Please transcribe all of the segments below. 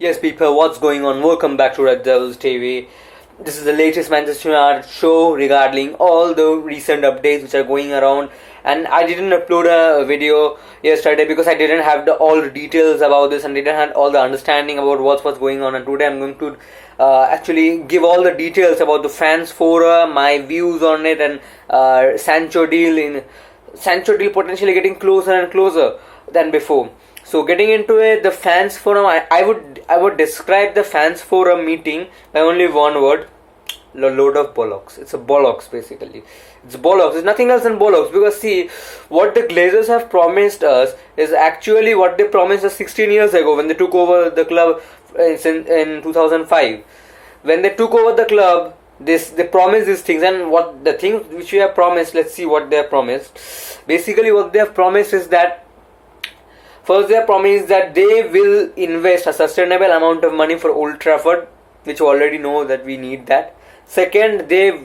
Yes, people, what's going on? Welcome back to Red Devils TV. This is the latest Manchester United show regarding all the recent updates which are going around. And I didn't upload a video yesterday because I didn't have all the details about this and didn't have all the understanding about what's going on. And today I'm going to actually give all the details about the fans forum, my views on it, and Sancho deal potentially getting closer and closer than before. So getting into it, the fans forum, I would describe the fans forum meeting by only one word: a load of bollocks. It's a bollocks basically. It's bollocks. It's nothing else than bollocks, because see, what the Glazers have promised us is actually what they promised us 16 years ago when they took over the club in 2005. When they took over the club, they promised these things, and what the things which we have promised, let's see what they have promised. Basically what they have promised is that first, they have promised that they will invest a sustainable amount of money for Old Trafford, which you already know that we need that. Second, they're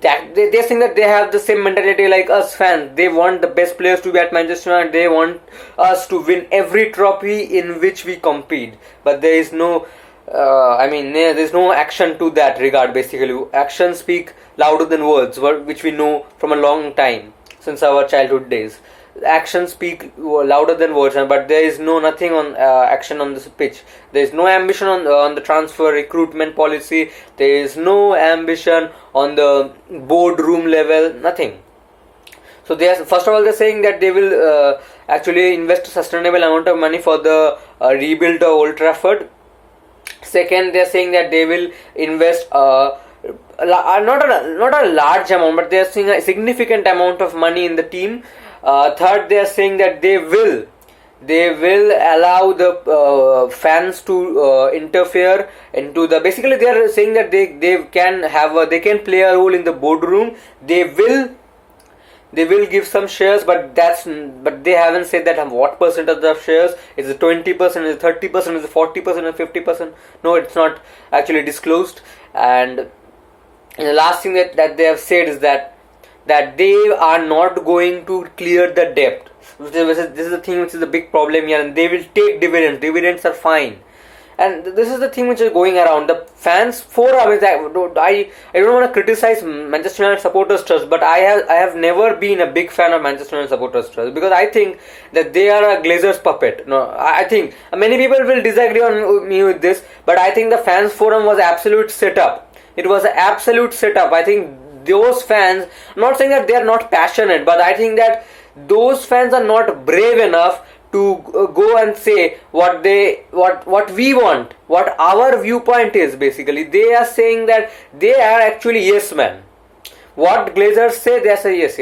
saying that they have the same mentality like us fans. They want the best players to be at Manchester United. They want us to win every trophy in which we compete. But there is no, there's no action to that regard. Basically, actions speak louder than words, which we know from a long time since our childhood days. Actions speak louder than words, but there is nothing on action on this pitch. There is no ambition on the transfer recruitment policy. There is no ambition on the boardroom level. Nothing. So first of all, they're saying that they will actually invest a sustainable amount of money for the rebuild of Old Trafford. Second, they're saying that they will invest not a large amount, but they're saying a significant amount of money in the team. Third, they are saying that they will allow the fans to interfere into the. Basically, they are saying that they can play a role in the boardroom. They will give some shares, but they haven't said that what percentage of shares. Is it 20%? Is it 30%? Is it 40%? Or 50%? No, it's not actually disclosed. And the last thing that they have said is that they are not going to clear the debt. This is the thing which is the big problem here, and they will take dividends. Dividends are fine, and this is the thing which is going around. The fans forum is I don't want to criticize Manchester United Supporters Trust, but I have never been a big fan of Manchester United Supporters Trust, because I think that they are a Glazers puppet. No, I think many people will disagree on me with this, but I think the fans forum was absolute setup. It was an absolute setup. I think those fans, I'm not saying that they are not passionate, but I think that those fans are not brave enough to go and say what we want, what our viewpoint is. Basically, they are saying that they are actually yes men. What Glazers say, they say yes.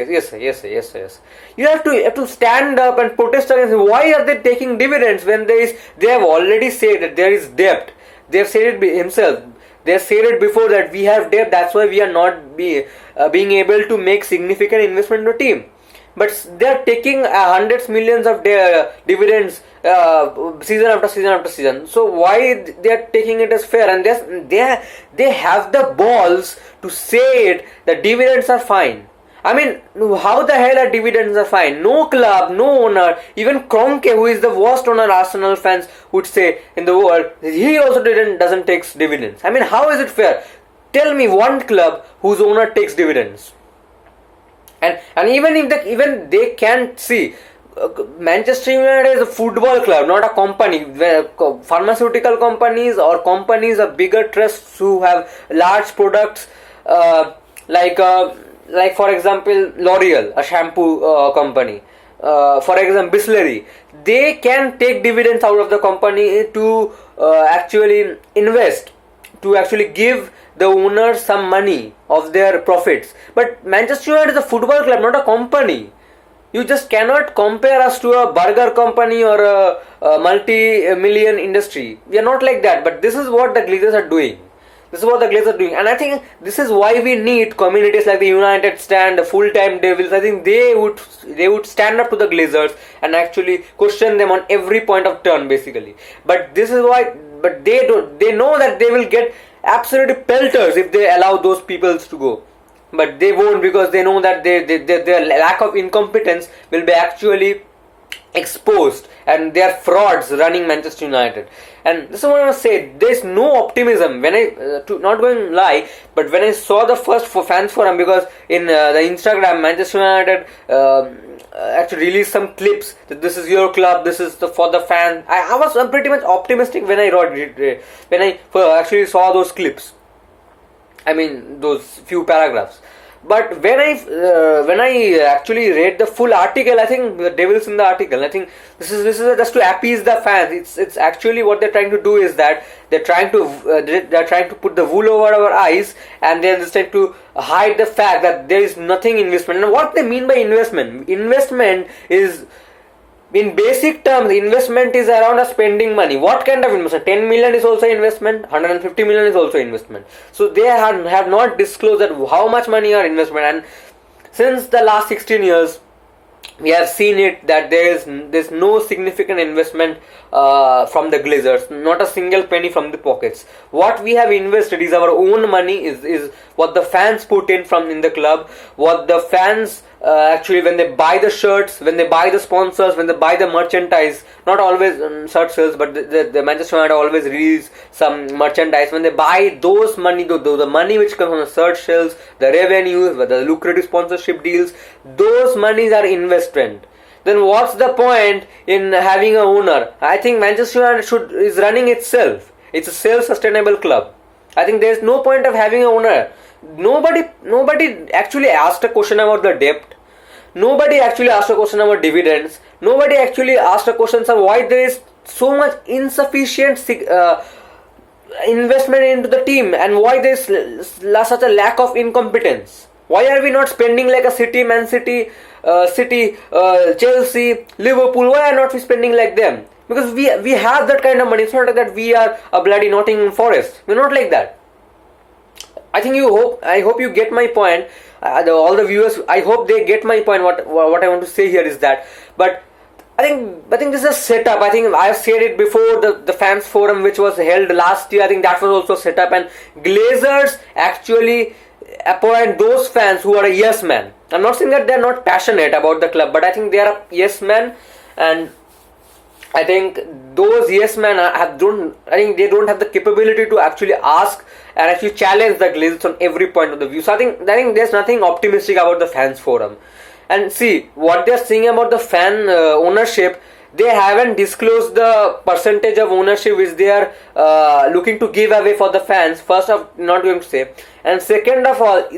You have to stand up and protest against. Why are they taking dividends when they have already said that there is debt? They have said it himself. They said it before that we have debt, that's why we are not being able to make significant investment in the team. But they are taking hundreds millions of dividends season after season after season. So why they are taking it as fair? And they have the balls to say it that dividends are fine. I mean, how the hell are dividends are fine? No club, no owner, even Kroenke, who is the worst owner Arsenal fans would say in the world, he also doesn't take dividends. I mean, how is it fair? Tell me one club whose owner takes dividends. And even if they can't see, Manchester United is a football club, not a company. Where pharmaceutical companies or companies of bigger trusts who have large products like for example L'Oreal, a shampoo company, for example Bisleri, they can take dividends out of the company to actually invest, to actually give the owners some money of their profits. But Manchester United is a football club, not a company. You just cannot compare us to a burger company or a multi-million industry. We are not like that, but this is what the Glazers are doing. This is what the Glazers are doing, and I think this is why we need communities like the United Stand, the Full-Time Devils. I think they would stand up to the Glazers and actually question them on every point of turn, basically. But this is why. But they know that they will get absolutely pelters if they allow those peoples to go. But they won't, because they know that their lack of incompetence will be actually exposed, and they are frauds running Manchester United. And this is what I want to say. There's no optimism when I not going to lie, but when I saw the first for fans forum, because in the Instagram Manchester United actually released some clips that this is your club, this is for the fan. I was pretty much optimistic when I actually saw those clips. I mean those few paragraphs. But when I actually read the full article, I think the devil's in the article. I think this is just to appease the fans. It's actually what they're trying to do is that they're trying to put the wool over our eyes, and they're just trying to hide the fact that there is nothing investment. And what they mean by investment is, in basic terms, investment is around spending money. What kind of investment? 10 million is also investment, 150 million is also investment. So they have not disclosed that how much money are investment. And since the last 16 years, we have seen it that there's no significant investment from the Glazers, not a single penny from the pockets. What we have invested is our own money, is what the fans put in the club, what the fans actually, when they buy the shirts, when they buy the sponsors, when they buy the merchandise, not always shirt sales, but the Manchester United always release some merchandise. When they buy those money, the money which comes from the shirt sales, the revenues, the lucrative sponsorship deals, those monies are investment. Then what's the point in having an owner? I think Manchester United is running itself. It's a self-sustainable club. I think there's no point of having an owner. Nobody actually asked a question about the debt. Nobody actually asked a question about dividends. Nobody actually asked a question of why there is so much insufficient investment into the team, and why there is such a lack of incompetence. Why are we not spending like a City, Man City, Chelsea, Liverpool? Why are not we spending like them? Because we have that kind of money. It's not like that we are a bloody Nottingham Forest. We're not like that. I hope you get my point. All the viewers, I hope they get my point. What I want to say here is that, but I think this is a setup. I think I've said it before. The fans forum which was held last year, I think that was also set up, and Glazers actually appoint those fans who are a yes man. I'm not saying that they're not passionate about the club, but I think they are a yes man, and I think those yes men they don't have the capability to actually ask and actually challenge the Glazers on every point of the view. So I think there's nothing optimistic about the fans forum. And see what they're saying about the fan ownership. They haven't disclosed the percentage of ownership which they are looking to give away for the fans. First of, not going to say, and second of all,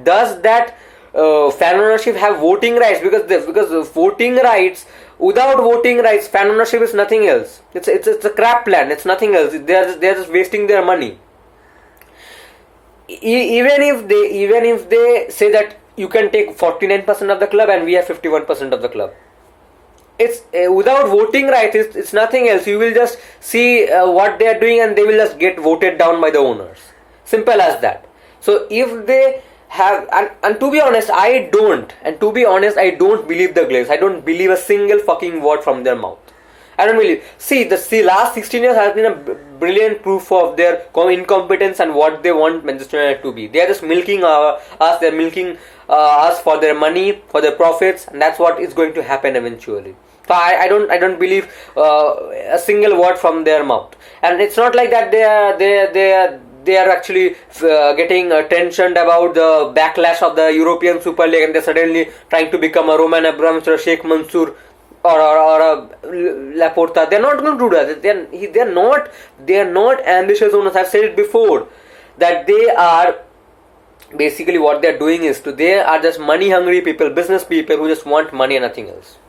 does that fan ownership have voting rights? Because voting rights, without voting rights, fan ownership is nothing else. It's a crap plan. It's nothing else. They're just wasting their money. Even if they say that you can take 49% of the club and we have 51% of the club, it's without voting rights. It's nothing else. You will just see what they are doing, and they will just get voted down by the owners. Simple as that. So if they have, and to be honest, I don't believe the Glazers. I don't believe a single fucking word from their mouth. I don't believe. See, last 16 years has been a brilliant proof of their incompetence and what they want Manchester United to be. They are just milking us. They're milking us for their money, for their profits, and that's what is going to happen eventually. So I don't believe a single word from their mouth. And it's not like that they are actually getting tensioned about the backlash of the European Super League, and they're suddenly trying to become a Roman Abramovich or a Sheikh Mansour or a Laporta. They're not going to do that. They are not ambitious owners. I've said it before that they are basically, what they're doing is they are just money hungry people, business people who just want money and nothing else.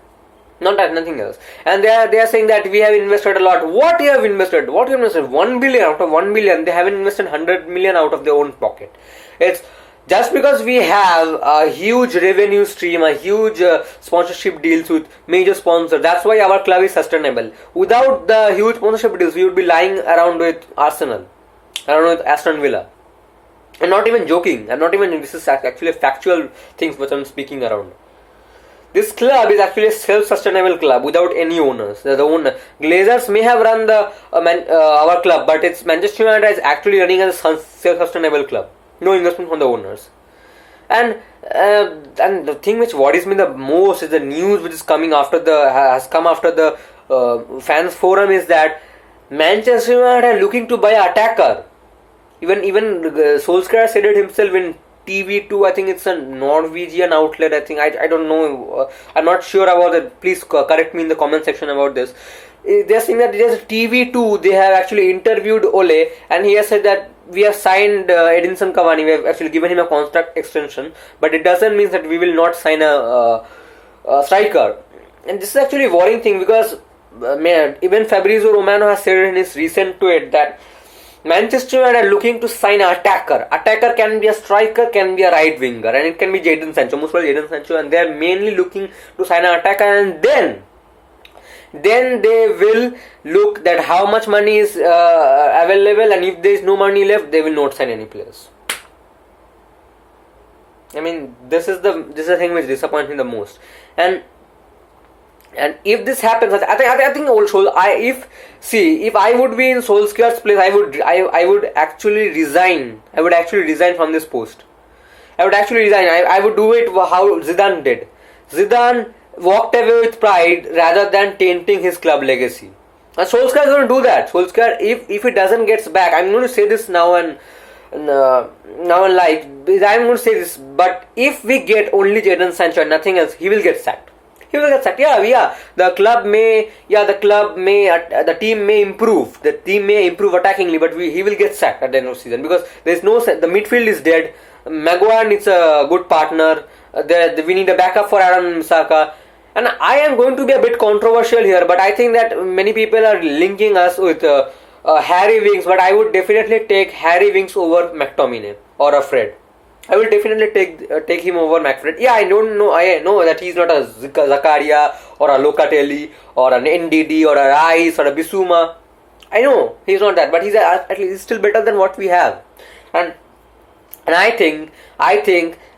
Nothing else. And they are saying that we have invested a lot. What you have invested? 1 billion out of 1 billion. They haven't invested 100 million out of their own pocket. It's just because we have a huge revenue stream, a huge sponsorship deals with major sponsors. That's why our club is sustainable. Without the huge sponsorship deals, we would be lying around with Arsenal, around with Aston Villa. I'm not even joking. This is actually factual things which I'm speaking around. This club is actually a self-sustainable club without any owners. The owner Glazers may have run our club, but it's Manchester United is actually running as a self-sustainable club. No investment from the owners. And the thing which worries me the most is the news which is coming after has come after the fans forum is that Manchester United are looking to buy an attacker. Even Solskjaer said it himself in TV2. I think it's a Norwegian outlet. I don't know. I'm not sure about it. Please correct me in the comment section about this. They're saying that there's TV2. They have actually interviewed Ole, and he has said that we have signed Edinson Cavani. We have actually given him a contract extension, but it doesn't mean that we will not sign a striker. And this is actually a worrying thing because even Fabrizio Romano has said in his recent tweet that Manchester United are looking to sign an attacker. Attacker can be a striker, can be a right winger, and it can be Jadon Sancho, most probably Jadon Sancho, and they are mainly looking to sign an attacker, and then they will look that how much money is available, and if there is no money left, they will not sign any players. I mean, this is the thing which disappoints me the most, and if this happens, I think also if I would be in Solskjaer's place, I would actually resign. I would actually resign from this post. I would actually resign. I would do it how Zidane did. Zidane walked away with pride rather than tainting his club legacy. And Solskjaer is going to do that. Solskjaer, if he doesn't get back, I'm going to say this now and now in live. I'm going to say this, but if we get only Jadon Sancho and nothing else, he will get sacked. He will get sacked. Yeah. The team may improve. The team may improve attackingly, but he will get sacked at the end of the season because there is no. The midfield is dead. Maguire needs a good partner. We need a backup for Aaron Saka. And I am going to be a bit controversial here, but I think that many people are linking us with Harry Winks, but I would definitely take Harry Winks over McTominay or a Fred. I will definitely take him over McFred. Yeah, I know that he's not a Zakaria or a Locatelli or an NDD or a Rice or a Bissouma. I know he's not that, but at least still better than what we have. And I think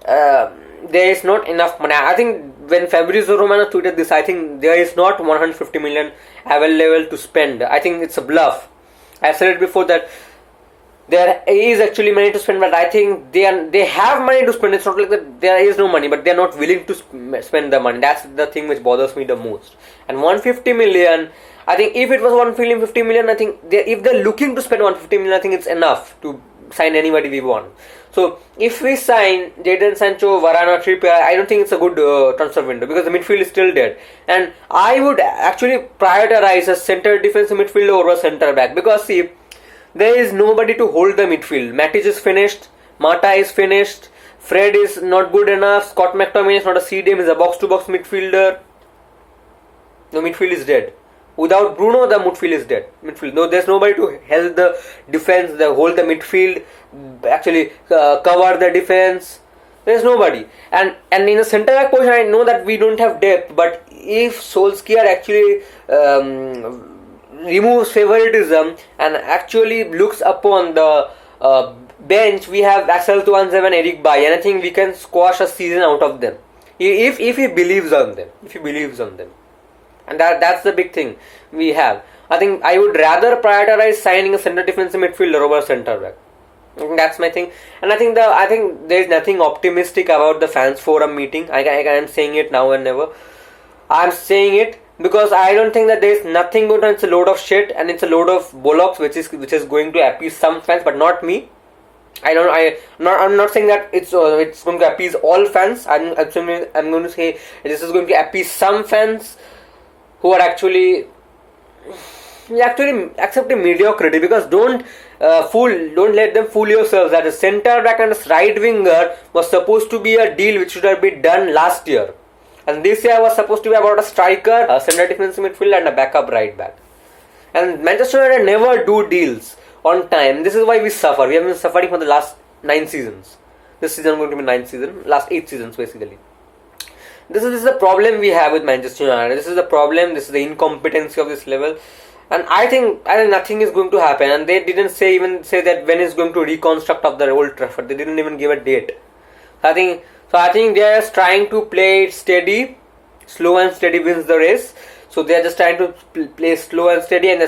there is not enough money. I think when Fabrizio Romano tweeted this, I think there is not 150 million available to spend. I think it's a bluff. I said it before that there is actually money to spend, but I think they have money to spend. It's not like that there is no money, but they are not willing to spend the money. That's the thing which bothers me the most. And 150 million, I think if it was 150 million, I think if they're looking to spend 150 million, I think it's enough to sign anybody we want. So if we sign Jadon Sancho, Varane or Trippier, I don't think it's a good transfer window because the midfield is still dead. And I would actually prioritize a center defensive midfielder over a centre back because see, there is nobody to hold the midfield. Matic is finished, Mata is finished, Fred is not good enough, Scott McTominay is not a CDM, he's a box-to-box midfielder. The midfield is dead. Without Bruno, the midfield is dead. There's nobody to help the defense, hold the midfield, actually cover the defense. There's nobody. And in the centre back position, I know that we don't have depth, but if Solskjaer actually removes favoritism and actually looks upon the bench, we have Axel Tuanzebe, Eric Bailly, and I think we can squash a season out of them if he believes on them. And that's the big thing we have. I think I would rather prioritize signing a centre defensive midfielder over a centre back. I think that's my thing. And I think there is nothing optimistic about the fans forum meeting. I am saying it now and never. I'm saying it because I don't think that there is nothing good. It's a load of shit and it's a load of bollocks which is going to appease some fans, but not me. I'm not saying that it's going to appease all fans. I'm going to say this is going to appease some fans who are actually accepting mediocrity, because don't let them fool yourselves that a centre back and a right winger was supposed to be a deal which should have been done last year, and this year was supposed to be about a striker, a centre defensive midfielder and a backup right back. And Manchester United never do deals on time. This is why we suffer. We have been suffering for the last 9 seasons. This season is going to be 9th season, last 8 seasons basically. This is the problem we have with Manchester United. This is the problem. This is the incompetency of this level, and I think nothing is going to happen. And they didn't say that when it's going to reconstruct of the Old Trafford. They didn't even give a date. I think they are just trying to play it steady. Slow and steady wins the race. So they are just trying to play slow and steady, and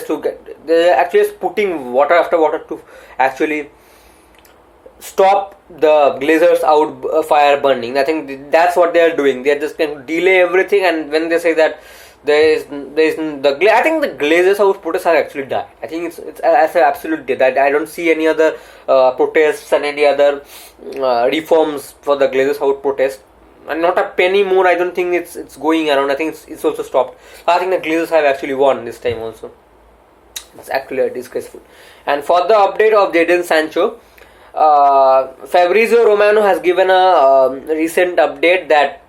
they're actually just putting water after water to actually stop the Glazers out fire burning. I think that's what they are doing. They are just going to delay everything, and when they say that I think the Glazers house protests are actually died. I think it's as an absolute dead. I don't see any other protests and any other reforms for the Glazers house protest. And not a penny more. I don't think it's going around. I think it's also stopped. I think the Glazers have actually won this time also. It's actually disgraceful. And for the update of Jadon Sancho, Fabrizio Romano has given a recent update that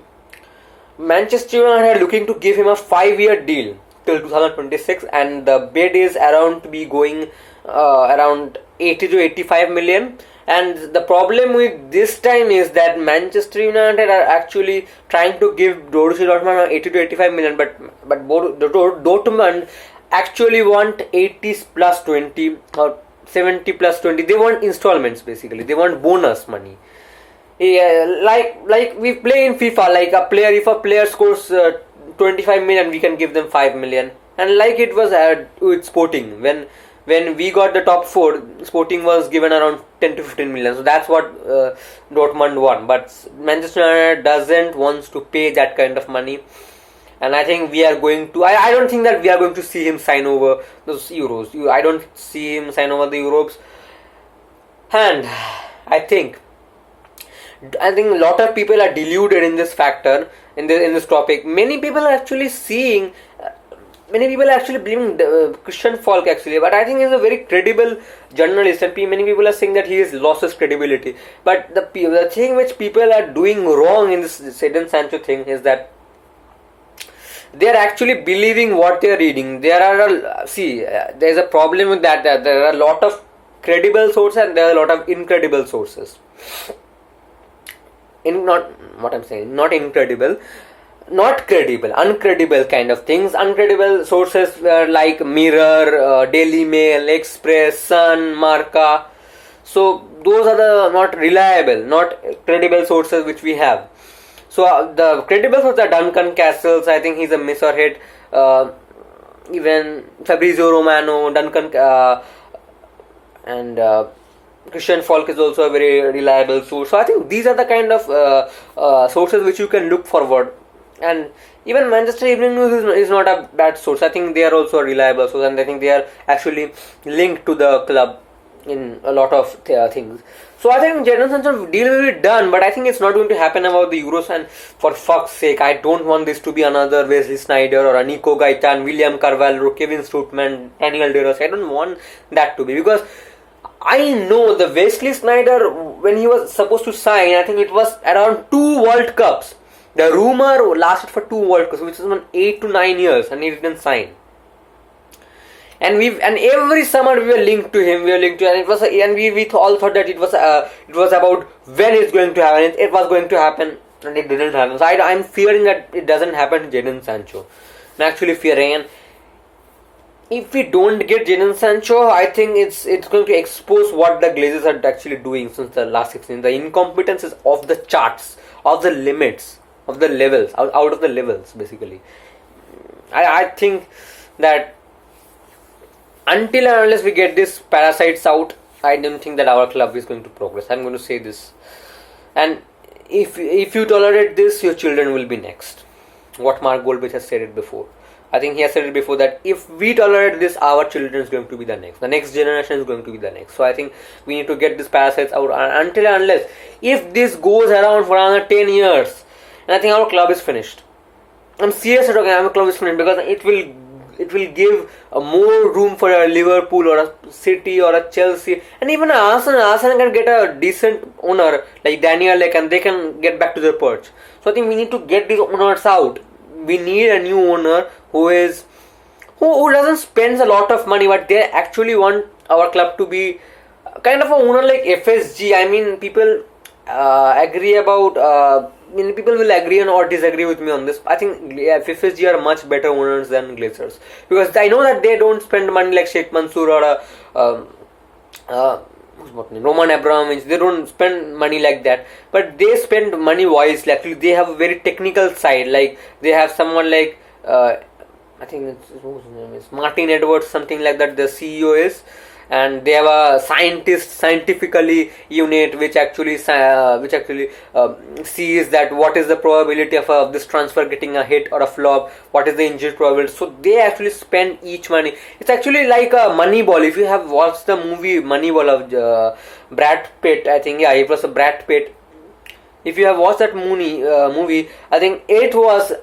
Manchester United are looking to give him a 5-year deal till 2026, and the bid is around to be going around 80 to 85 million. And the problem with this time is that Manchester United are actually trying to give Borussia Dortmund 80 to 85 million, but Dortmund actually want 80 plus 20 or 70 plus 20. They want installments basically. They want bonus money. Yeah, like we play in FIFA. Like if a player scores 25 million, we can give them 5 million. And like it was with Sporting, when we got the top 4, Sporting was given around 10 to 15 million. So that's what Dortmund won. But Manchester United doesn't want to pay that kind of money. And I think we are going to. I don't think that we are going to see him sign over those Euros. I don't see him sign over the Euros. And I think a lot of people are deluded in this factor, in this topic. Many people are actually seeing. Many people are actually blaming Christian Falk actually, but I think he's a very credible journalist, and many people are saying that he has lost his credibility. But the thing which people are doing wrong in this Jadon Sancho thing is that they are actually believing what they are reading. There's a problem with that there are a lot of credible sources and there are a lot of incredible sources. Uncredible kind of things. Uncredible sources were like Mirror, Daily Mail, Express, Sun, Marca. So those are the not reliable, not credible sources which we have. So the credible sources are Duncan Castles. I think he's a miss or hit. Even Fabrizio Romano, Duncan and Christian Falk is also a very reliable source. So I think these are the kind of sources which you can look forward. And even Manchester Evening News is not a bad source. I think they are also a reliable source, and I think they are actually linked to the club in a lot of things. So I think Jadon Sancho deal will be done, but I think it's not going to happen about the Euros. And for fuck's sake, I don't want this to be another Wesley Sneijder or a Nico Gaitan, William Carvalho, Kevin Strootman, Daniel De Rossi. I don't want that to be, because I know the Wesley Sneijder, when he was supposed to sign, I think it was around 2 World Cups. The rumor lasted for 2 World Cups, which is 8 to 9 years, and he didn't sign. And every summer we were linked to him. And we all thought that it was about when it's going to happen. It was going to happen, and it didn't happen. So I'm fearing that it doesn't happen to Jadon Sancho. I'm actually fearing, and if we don't get Jadon Sancho, I think it's going to expose what the Glazers are actually doing since the last 16. The incompetence is off the charts, off the limits, of the levels, out of the levels basically. I think that until and unless we get these parasites out, I don't think that our club is going to progress. I'm going to say this. And if you tolerate this, your children will be next. What Mark Goldbridge has said it before. I think he has said it before that if we tolerate this, our children is going to be the next. The next generation is going to be the next. So I think we need to get these parasites out until and unless, if this goes around for another 10 years, and I think our club is finished. I'm serious about our club is finished, because it will give more room for a Liverpool or a City or a Chelsea, and even Arsenal. Arsenal can get a decent owner like Daniel Lake, and they can get back to their perch. So I think we need to get these owners out. We need a new owner who doesn't spend a lot of money, but they actually want our club to be kind of a owner like FSG. I mean, people agree about. Many people will agree or disagree with me on this. I think FSG are much better owners than Glazers, because I know that they don't spend money like Sheikh Mansour or Roman Abramovich. They don't spend money like that, but they spend money wisely. Actually, they have a very technical side. Like they have someone like I think his name is Martin Edwards, something like that. The CEO is, and they have a scientifically unit which actually sees that what is the probability of this transfer getting a hit or a flop, what is the injury probability. So they actually spend each money. It's actually like a Moneyball. If you have watched the movie Moneyball of Brad Pitt, I think, yeah, it was a Brad Pitt. If you have watched that movie, I think it was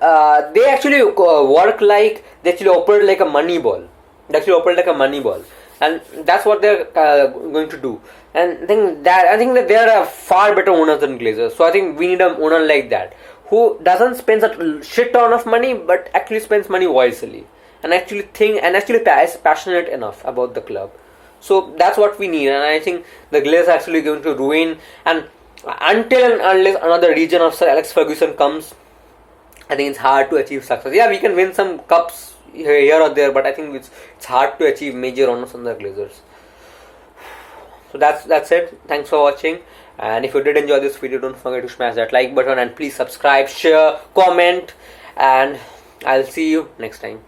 they actually work like, they actually operate like a money ball. They actually operate like a money ball, and that's what they're going to do. And I think that they are a far better owners than Glazers. So I think we need an owner like that, who doesn't spend a shit ton of money, but actually spends money wisely, and actually is passionate enough about the club. So that's what we need, and I think the Glazers are actually going to ruin. And until and unless another region of Sir Alex Ferguson comes, I think it's hard to achieve success. Yeah, we can win some cups here or there, but I think it's hard to achieve major honors on the Glazers. So that's it. Thanks for watching, and if you did enjoy this video, don't forget to smash that like button, and please subscribe, share, comment, and I'll see you next time.